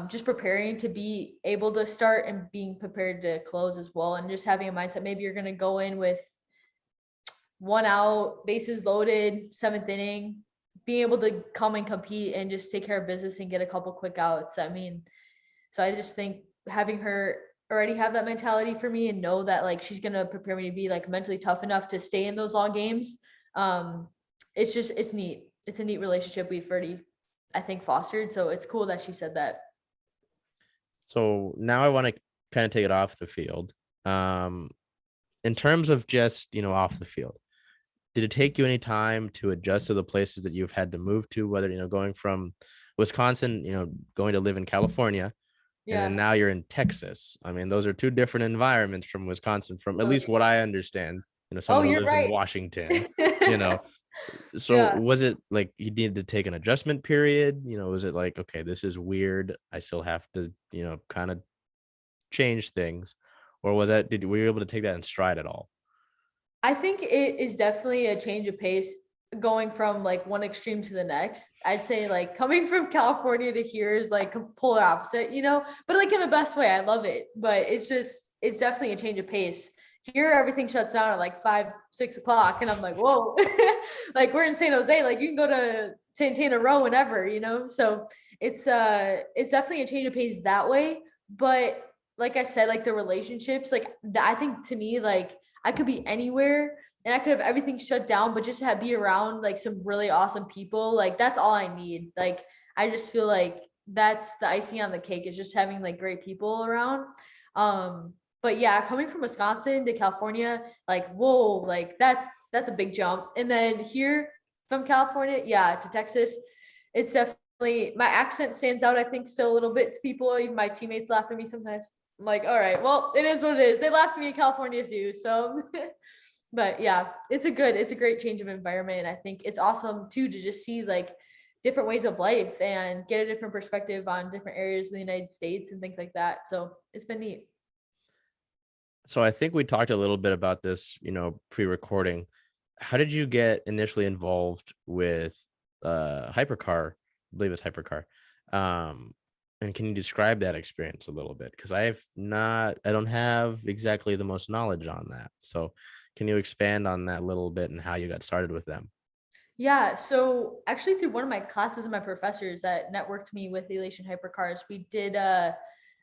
just preparing to be able to start and being prepared to close as well, and just having a mindset. Maybe you're gonna go in with one out, bases loaded, seventh inning, being able to come and compete and just take care of business and get a couple quick outs. I mean, so I just think having her already have that mentality for me and know that like she's gonna prepare me to be like mentally tough enough to stay in those long games. Um, it's neat. It's a neat relationship we've already, I think, fostered. So it's cool that she said that. So now I want to kind of take it off the field. Um, in terms of just, off the field, did it take you any time to adjust to the places that you've had to move to, whether, going from Wisconsin, going to live in California, and then Yeah. now you're in Texas? I mean, those are two different environments from Wisconsin, from at least what I understand, Oh, someone who you're lives in right. Washington, you know. So Yeah. was it like you needed to take an adjustment period? Was it like, okay, this is weird, I still have to, kind of change things? Or were you able to take that in stride at all? I think it is definitely a change of pace going from like one extreme to the next. I'd say like coming from California to here is like polar opposite, but like in the best way. I love it, but it's definitely a change of pace. Here, everything shuts down at like 5, 6 o'clock, and I'm like, whoa, like we're in San Jose, like you can go to Santana Row whenever. So it's definitely a change of pace that way. But like I said, like the relationships, like I think to me, like I could be anywhere and I could have everything shut down, but just to be around like some really awesome people, like that's all I need. Like I just feel like that's the icing on the cake, is just having like great people around. But yeah, coming from Wisconsin to California, like whoa, like that's a big jump. And then here from California, yeah, to Texas, it's definitely, my accent stands out, I think, still a little bit to people. Even my teammates laugh at me sometimes. I'm like, all right, well, it is what it is. They laughed at me in California too. So, but yeah, it's a great change of environment. And I think it's awesome too to just see like different ways of life and get a different perspective on different areas of the United States and things like that. So it's been neat. So I think we talked a little bit about this, pre-recording. How did you get initially involved with Hypercar? I believe it's Hypercar. Um, and can you describe that experience a little bit? Because I don't have exactly the most knowledge on that. So can you expand on that a little bit and how you got started with them? Yeah, so actually through one of my classes and my professors that networked me with Alation Hypercars, we did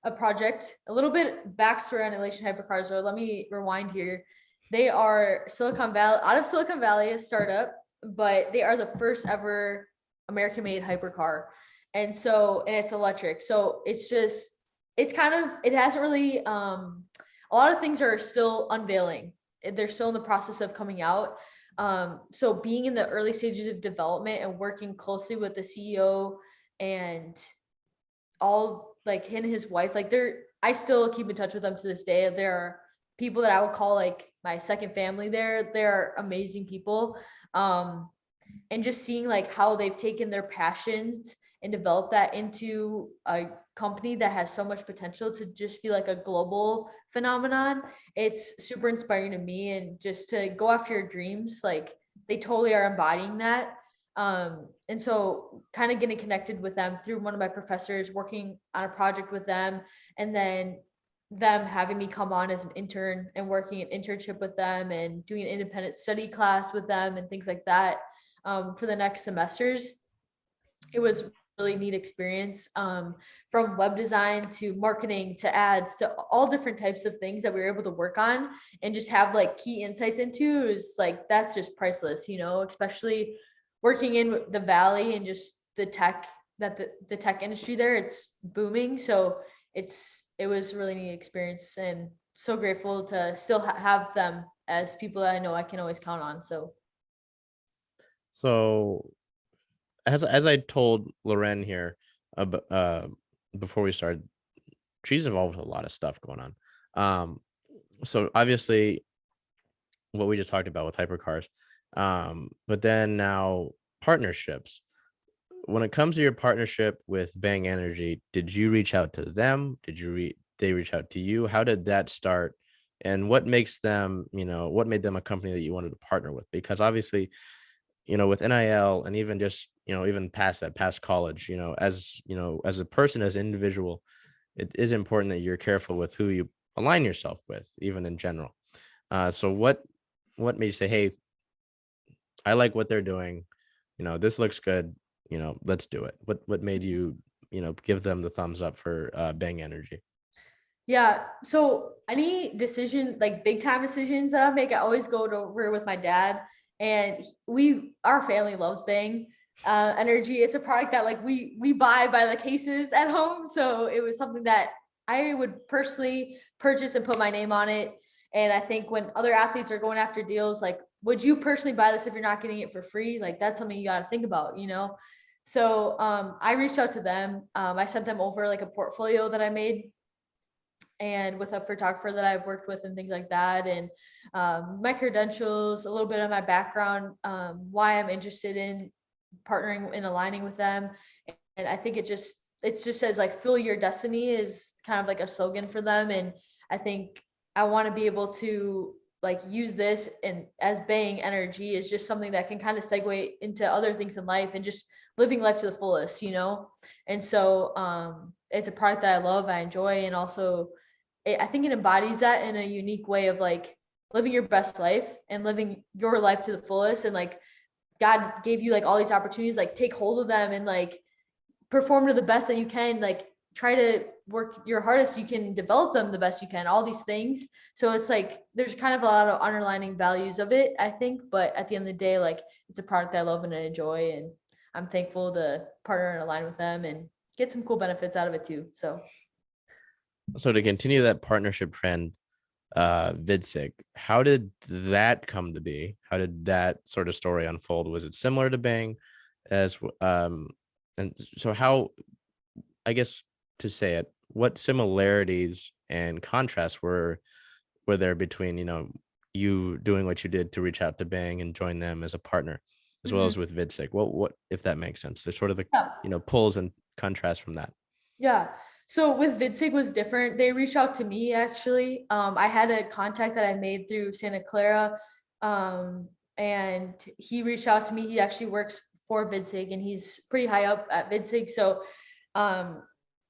a project, a little bit backstory on Alation Hypercars. So let me rewind here. They are out of Silicon Valley, a startup, but they are the first ever American-made hypercar. And it's electric. So it hasn't really, a lot of things are still unveiling. They're still in the process of coming out. So being in the early stages of development and working closely with the CEO and all like him and his wife, like I still keep in touch with them to this day. There are people that I would call like my second family there. They're amazing people. And just seeing like how they've taken their passions and developed that into a company that has so much potential to just be like a global phenomenon. It's super inspiring to me, and just to go after your dreams, like they totally are embodying that. And so kind of getting connected with them through one of my professors, working on a project with them, and then them having me come on as an intern and working an internship with them and doing an independent study class with them and things like that, for the next semesters. It was really neat experience, from web design to marketing to ads to all different types of things that we were able to work on and just have like key insights into. Is like, that's just priceless, especially working in the Valley and just the tech the tech industry there, it's booming. So it was a really neat experience, and so grateful to still have them as people that I know I can always count on. So as I told Laurén here, before we started, she's involved with a lot of stuff going on. So obviously what we just talked about with hypercars, but then now partnerships. When it comes to your partnership with Bang Energy, did you reach out to them? They reach out to you? How did that start? And what makes them, what made them a company that you wanted to partner with? Because obviously, with NIL and even just, even past college, as a person, as an individual, it is important that you're careful with who you align yourself with, even in general. So what made you say, hey, I like what they're doing, this looks good, let's do it? What made you, give them the thumbs up for Bang Energy? Yeah. So any decision, like big time decisions that I make, I always go over with my dad. And our family loves Bang Energy. It's a product that like we buy by the cases at home. So it was something that I would personally purchase and put my name on it. And I think when other athletes are going after deals, like, would you personally buy this if you're not getting it for free? Like, that's something you got to think about, So I reached out to them. I sent them over like a portfolio that I made, and with a photographer that I've worked with and things like that. And my credentials, a little bit of my background, why I'm interested in partnering and aligning with them. And I think it just says like, "Fill your destiny" is kind of like a slogan for them. And I think I want to be able to like use this, and as Bang Energy is just something that can kind of segue into other things in life and just living life to the fullest, And so it's a product that I love, I enjoy, and also I think it embodies that in a unique way of like living your best life and living your life to the fullest. And like, God gave you like all these opportunities, like take hold of them and like perform to the best that you can, like try to work your hardest you can, develop them the best you can, all these things. So it's like, there's kind of a lot of underlining values of it, I think. But at the end of the day, like, it's a product I love and I enjoy, and I'm thankful to partner and align with them and get some cool benefits out of it too. So to continue that partnership trend, Vidsec, how did that come to be? How did that sort of story unfold? Was it similar to Bang and so how, I guess, to say it, what similarities and contrasts were there between, you doing what you did to reach out to Bang and join them as a partner, as well Mhm. as with Vidsec? What if that makes sense? There's sort of the, Yeah. pulls and contrasts from that. Yeah. So with Vidsec was different. They reached out to me actually. I had a contact that I made through Santa Clara. And he reached out to me. He actually works for Vidsec and he's pretty high up at Vidsec. So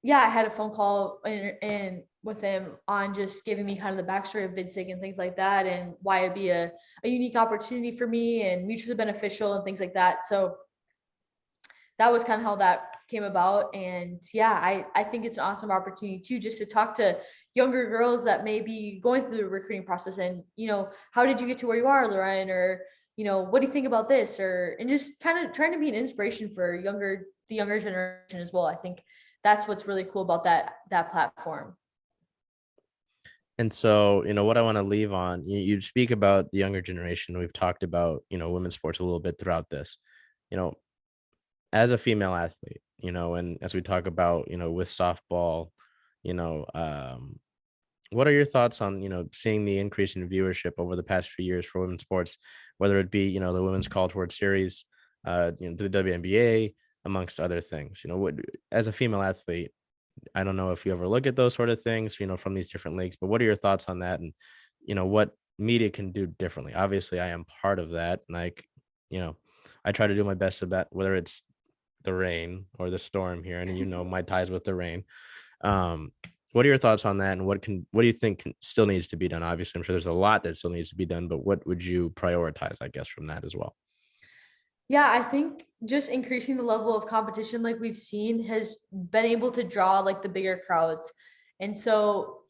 yeah, I had a phone call and with him on just giving me kind of the backstory of Vidsec and things like that, and why it'd be a unique opportunity for me and mutually beneficial and things like that. So that was kind of how that came about. And yeah, I think it's an awesome opportunity too, just to talk to younger girls that may be going through the recruiting process. And, how did you get to where you are, Laurén? Or, what do you think about this? And just kind of trying to be an inspiration for the younger generation as well. I think that's what's really cool about that platform. And so, what I want to leave on, you speak about the younger generation. We've talked about, women's sports a little bit throughout this, you know, as a female athlete, and as we talk about, with softball, you know, what are your thoughts on, seeing the increase in viewership over the past few years for women's sports, whether it be, the Women's College World Series, the WNBA, amongst other things, what, as a female athlete, I don't know if you ever look at those sort of things, from these different leagues, but what are your thoughts on that? And, what media can do differently? Obviously, I am part of that. And you know, I try to do my best of that, whether it's the rain or the storm here. And, my ties with the rain. Um, what are your thoughts on that? And what do you think still needs to be done? Obviously, I'm sure there's a lot that still needs to be done, but what would you prioritize, I guess, from that as well? Yeah, I think just increasing the level of competition like we've seen has been able to draw like the bigger crowds. And so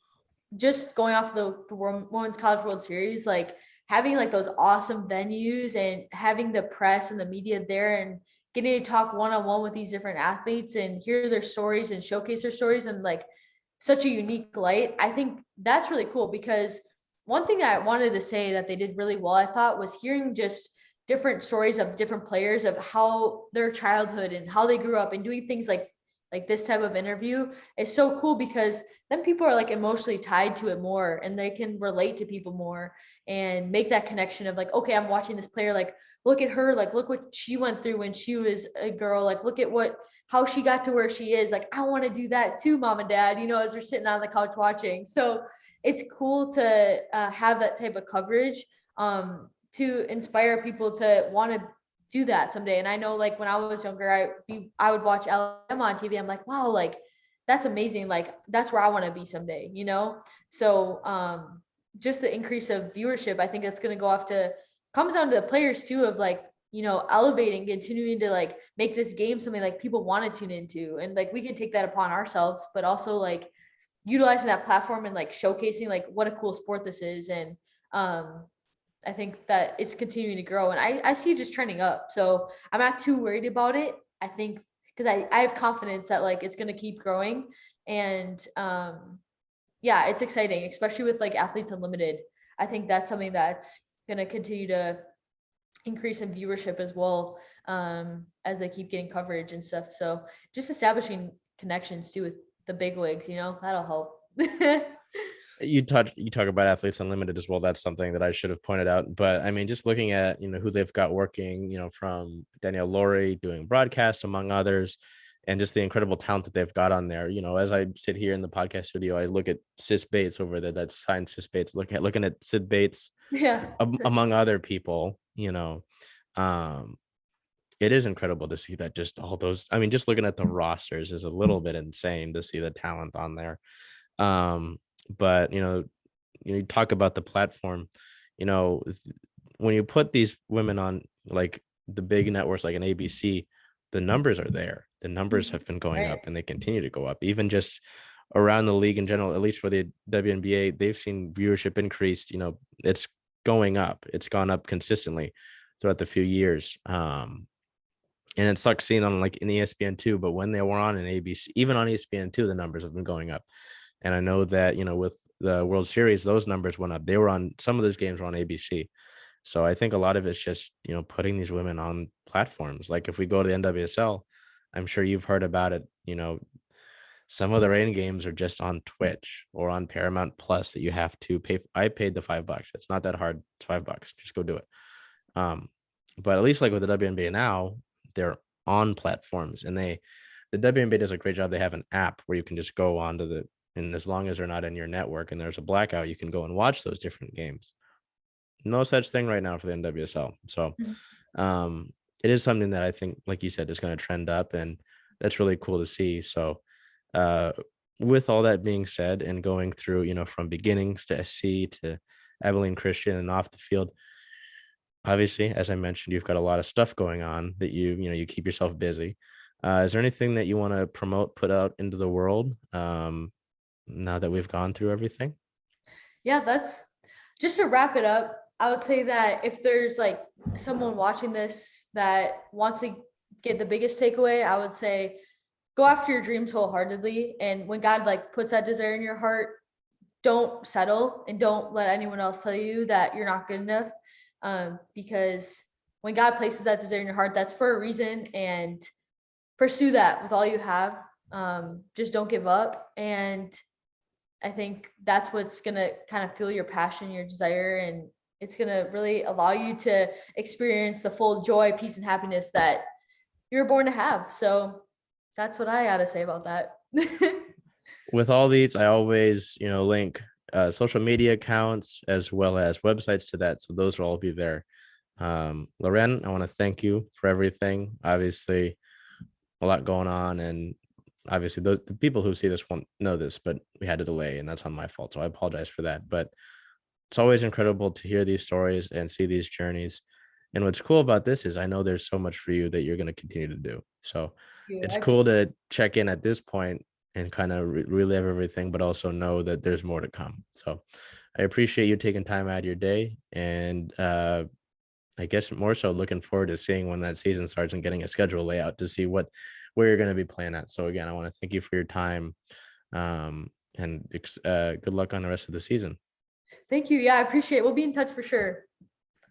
just going off the Women's College World Series, like having like those awesome venues and having the press and the media there and getting to talk one-on-one with these different athletes and hear their stories and showcase their stories and like such a unique light. I think that's really cool because one thing that I wanted to say that they did really well, I thought, was hearing just different stories of different players of how their childhood and how they grew up and doing things like this type of interview is so cool because then people are like emotionally tied to it more and they can relate to people more and make that connection of like, okay, I'm watching this player, like look at her, like look what she went through when she was a girl, like look at how she got to where she is, like I want to do that too, mom and dad, as they're sitting on the couch watching. So it's cool to have that type of coverage to inspire people to want to do that someday. And I know like when I was younger, I would watch Alabama on TV. I'm like, wow, like that's amazing. Like that's where I want to be someday. So just the increase of viewership, I think that's gonna go off to comes down to the players too of like, elevating, continuing to like make this game something like people want to tune into. And like we can take that upon ourselves, but also like utilizing that platform and like showcasing like what a cool sport this is. And I think that it's continuing to grow and I see it just trending up. So I'm not too worried about it. I think because I have confidence that like it's gonna keep growing. And yeah, it's exciting, especially with like Athletes Unlimited. I think that's something that's gonna continue to increase in viewership as well, as they keep getting coverage and stuff. So just establishing connections too with the big wigs, that'll help. You talk about Athletes Unlimited as well. That's something that I should have pointed out. But I mean, just looking at, who they've got working, from Danielle Laurie doing broadcast, among others, and just the incredible talent that they've got on there. As I sit here in the podcast studio, I look at Sis Bates over there. That's signed Sis Bates. Looking at Sid Bates, Yeah. among other people. Um, it is incredible to see that just all those. I mean, just looking at the rosters is a little bit insane to see the talent on there. But you talk about the platform, when you put these women on like the big networks like an ABC, the numbers are there. The numbers have been going Right. up and they continue to go up. Even just around the league in general, at least for the WNBA, they've seen viewership increased. It's going up. It's gone up consistently throughout the few years. And it sucks seeing on like in ESPN2, but when they were on an ABC, even on ESPN2, the numbers have been going up. And I know that, with the World Series, those numbers went up. They were on some of those games were on ABC. So I think a lot of it's just, putting these women on platforms. Like if we go to the NWSL, I'm sure you've heard about it. Some of the rain games are just on Twitch or on Paramount Plus that you have to pay. I paid the $5. It's not that hard. It's $5. Just go do it. But at least like with the WNBA now, they're on platforms and the WNBA does a great job. They have an app where you can just go onto and as long as they're not in your network and there's a blackout, you can go and watch those different games. No such thing right now for the NWSL. So it is something that I think, like you said, is going to trend up, and that's really cool to see. So with all that being said and going through, from beginnings to SC to Abilene Christian and off the field, Obviously, as I mentioned, you've got a lot of stuff going on that you keep yourself busy. Is there anything that you want to promote, put out into the world, now that we've gone through everything? Yeah, that's just to wrap it up. I would say that if there's like someone watching this that wants to get the biggest takeaway, I would say go after your dreams wholeheartedly. And when God like puts that desire in your heart, don't settle and don't let anyone else tell you that you're not good enough. Because when God places that desire in your heart, that's for a reason, and pursue that with all you have. Just don't give up. And I think that's what's going to kind of fuel your passion, your desire, and it's going to really allow you to experience the full joy, peace, and happiness that you were born to have. So that's what I got to say about that. With all these, I always, link social media accounts as well as websites to that. So those will all be there. Laurén, I want to thank you for everything. Obviously, a lot going on, and obviously the people who see this won't know this, but we had a delay, and that's on my fault. So I apologize for that. But it's always incredible to hear these stories and see these journeys. And what's cool about this is I know there's so much for you that you're going to continue to do. So it's I cool to check in at this point and kind of relive everything, but also know that there's more to come. So I appreciate you taking time out of your day. And I guess more so looking forward to seeing when that season starts and getting a schedule layout to see where you're going to be playing at. So again, I want to thank you for your time, and good luck on the rest of the season. Thank you. Yeah, I appreciate it. We'll be in touch for sure.